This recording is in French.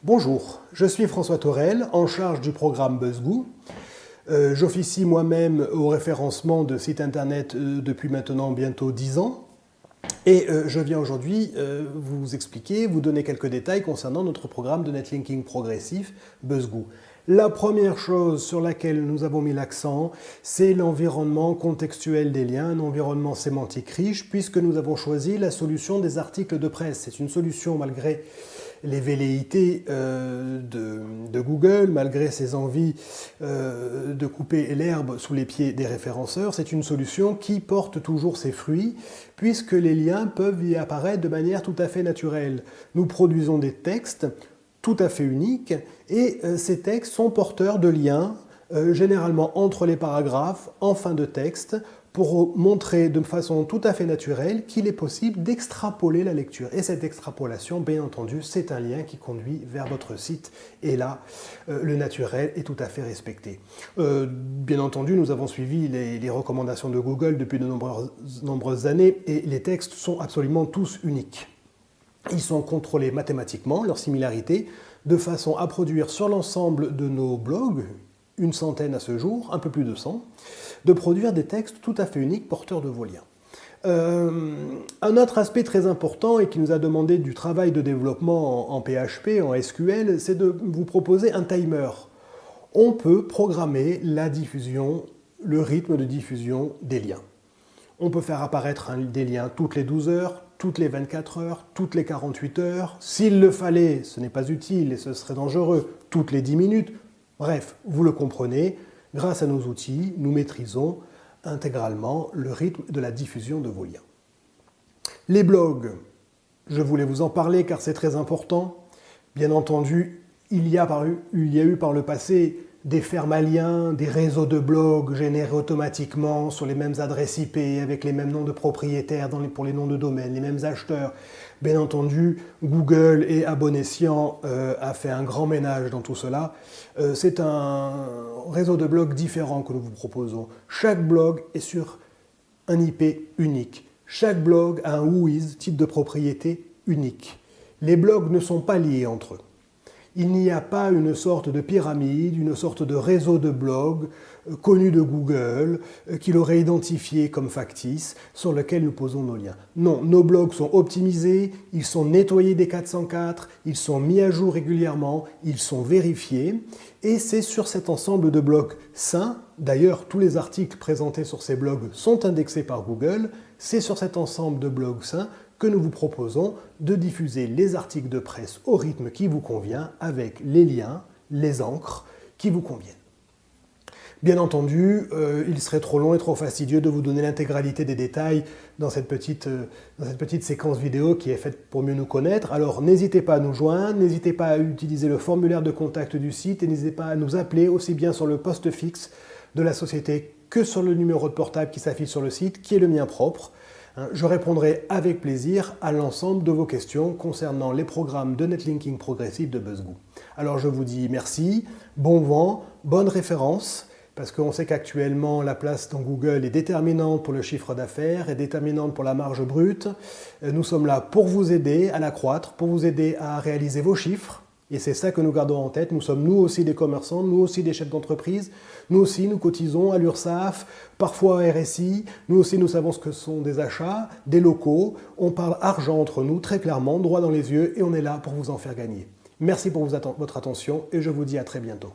Bonjour, je suis François Thorel, en charge du programme BuzzGoo. J'officie moi-même au référencement de sites internet depuis maintenant bientôt 10 ans. Et je viens aujourd'hui vous expliquer, vous donner quelques détails concernant notre programme de netlinking progressif BuzzGoo. La première chose sur laquelle nous avons mis l'accent, c'est l'environnement contextuel des liens, un environnement sémantique riche, puisque nous avons choisi la solution des articles de presse. C'est une solution malgré les velléités de Google, malgré ses envies de couper l'herbe sous les pieds des référenceurs, c'est une solution qui porte toujours ses fruits, puisque les liens peuvent y apparaître de manière tout à fait naturelle. Nous produisons des textes tout à fait uniques, et ces textes sont porteurs de liens, généralement entre les paragraphes, en fin de texte, pour montrer de façon tout à fait naturelle qu'il est possible d'extrapoler la lecture. Et cette extrapolation, bien entendu, c'est un lien qui conduit vers votre site. Et là, le naturel est tout à fait respecté. Bien entendu, nous avons suivi les recommandations de Google depuis de nombreuses années, et les textes sont absolument tous uniques. Ils sont contrôlés mathématiquement, leur similarité, de façon à produire sur l'ensemble de nos blogs, une centaine à ce jour, un peu plus de 100, de produire des textes tout à fait uniques porteurs de vos liens. Un autre aspect très important et qui nous a demandé du travail de développement en PHP, en SQL, c'est de vous proposer un timer. On peut programmer la diffusion, le rythme de diffusion des liens. On peut faire apparaître des liens toutes les 12 heures, toutes les 24 heures, toutes les 48 heures. S'il le fallait, ce n'est pas utile et ce serait dangereux, toutes les 10 minutes. Bref, vous le comprenez, grâce à nos outils, nous maîtrisons intégralement le rythme de la diffusion de vos liens. Les blogs, je voulais vous en parler car c'est très important. Bien entendu, il y a eu par le passé des fermes à liens, des réseaux de blogs générés automatiquement sur les mêmes adresses IP, avec les mêmes noms de propriétaires pour les noms de domaine, les mêmes acheteurs. Bien entendu, Google et à bon escient a fait un grand ménage dans tout cela. C'est un réseau de blogs différent que nous vous proposons. Chaque blog est sur un IP unique. Chaque blog a un WHOIS, titre de propriété unique. Les blogs ne sont pas liés entre eux. Il n'y a pas une sorte de pyramide, une sorte de réseau de blogs connu de Google, qu'il aurait identifié comme factice, sur lequel nous posons nos liens. Non, nos blogs sont optimisés, ils sont nettoyés des 404, ils sont mis à jour régulièrement, ils sont vérifiés, et c'est sur cet ensemble de blogs sains, d'ailleurs tous les articles présentés sur ces blogs sont indexés par Google, c'est sur cet ensemble de blogs sains que nous vous proposons de diffuser les articles de presse au rythme qui vous convient, avec les liens, les encres qui vous conviennent. Bien entendu, il serait trop long et trop fastidieux de vous donner l'intégralité des détails dans cette petite séquence vidéo qui est faite pour mieux nous connaître. Alors n'hésitez pas à nous joindre, n'hésitez pas à utiliser le formulaire de contact du site et n'hésitez pas à nous appeler aussi bien sur le poste fixe de la société que sur le numéro de portable qui s'affiche sur le site, qui est le mien propre. Je répondrai avec plaisir à l'ensemble de vos questions concernant les programmes de netlinking progressif de BuzzGoo. Alors je vous dis merci, bon vent, bonne référence, parce qu'on sait qu'actuellement la place dans Google est déterminante pour le chiffre d'affaires, est déterminante pour la marge brute. Nous sommes là pour vous aider à l'accroître, pour vous aider à réaliser vos chiffres. Et c'est ça que nous gardons en tête. Nous sommes nous aussi des commerçants, nous aussi des chefs d'entreprise. Nous aussi, nous cotisons à l'URSSAF, parfois à RSI. Nous aussi, nous savons ce que sont des achats, des locaux. On parle argent entre nous, très clairement, droit dans les yeux, et on est là pour vous en faire gagner. Merci pour votre attention et je vous dis à très bientôt.